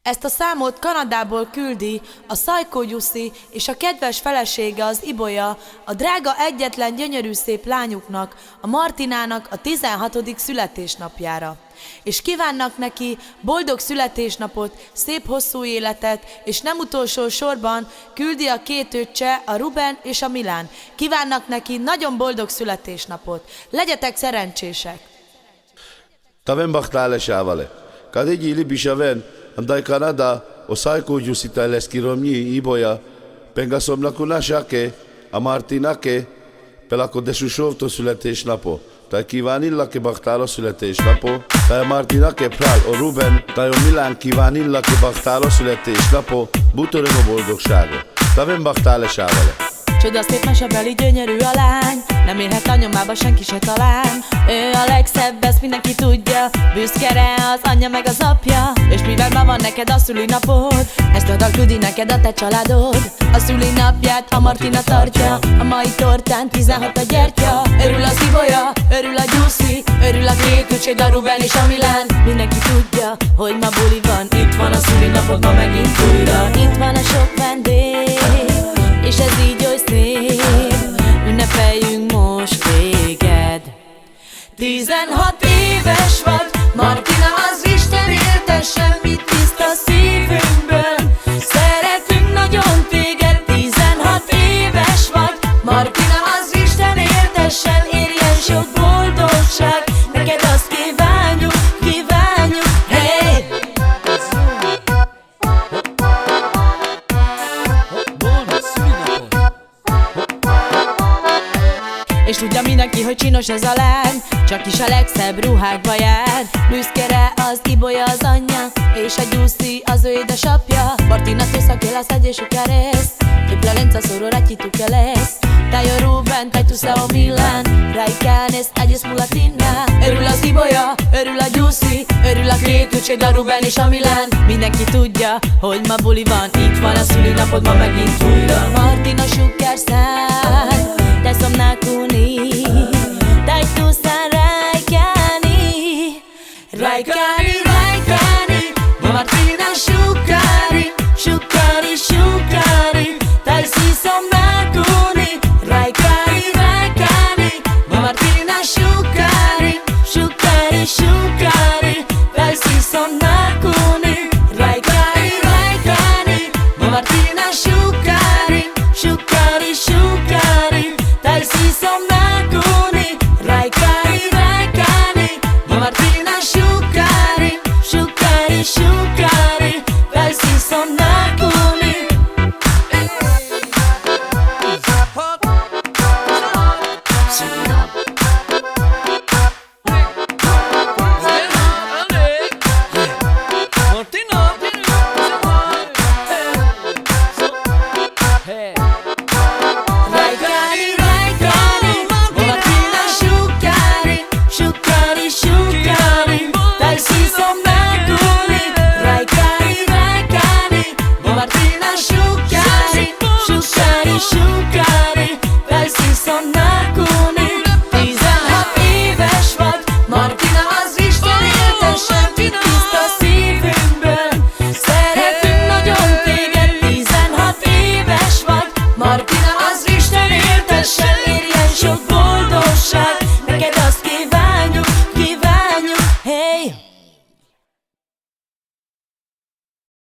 Ezt a számot Kanadából küldi a Szajkó Gyuszi és a kedves felesége, az Ibolya, a drága egyetlen gyönyörű szép lányuknak, a Martinának a 16. születésnapjára. És kívánnak neki boldog születésnapot, szép hosszú életet, és nem utolsó sorban küldi a két öccse, a Ruben és a Milán. Kívánnak neki nagyon boldog születésnapot. Legyetek szerencsések! Tavem bachtál esávale. Kadégy ili bisaven, andai Kanada, o Szajkó Gyuszi leszkiromnyi Ibolya, pengasomnakunásake, a Martinake, pelako desusovto születésnapo. Tai kívánillak bachtál a születésnapo, tai Martinake prál o Ruben, tai o Milán kívánillak bachtál a születésnapo, bútorog a boldogságot. Tavem bachtál esávale. Csoda szép mesebeli gyönyörű a lány, nem élhet a nyomába senki se talán. Ő a legszebb, ezt mindenki tudja, büszke rá az anyja meg az apja. És mivel ma van neked a szülinapod, ezt oda küldi neked a te családod. A szülinapját a Martina tartja, a mai tortán 16 a gyertya. Örül az Ibolya, örül a Gyuszi, örül a két öcséd, a Ruben és a Milán. Mindenki tudja, hogy ma buli van, itt van a szülinapod, ma megint újra. Itt van a sok vendég, és ez így oly szép, ünnepeljünk most téged. 16 éves vagy, Martina, az Isten éltessen, mit tiszta szívünkből. Szeretünk nagyon téged, 16 éves vagy, Martina, az Isten éltessen, érjen sok boldogság, neked azt kívánjuk, kívánjuk, hey! És tudja mindenki, hogy csinos ez a lány, csak is a legszebb ruhákba jár. Büszke rá az Ibolya, az anyja, és a Gyuszi az ő édesapja. Martina tu sa que la salle chucares, que Plalenza sororati tu que les. Tayo Ruben, tay tu sa o Milán, Raicanes, agyes mulatina. Örül az Ibolya, örül a Gyuszi, örül a két öcséd, a Ruben és a Milán. Mindenki tudja, hogy ma buli van, itt van a szülinapod, ma megint újra. Martina sugárszán, te som nakuni, dai tu san Raikani, Raikani, Raikani, Martina shukari, shukari, shukari, dai si som nakuni, Raikani, Raikani, Martina shukari, shukari, shukari, dai si som nakuni.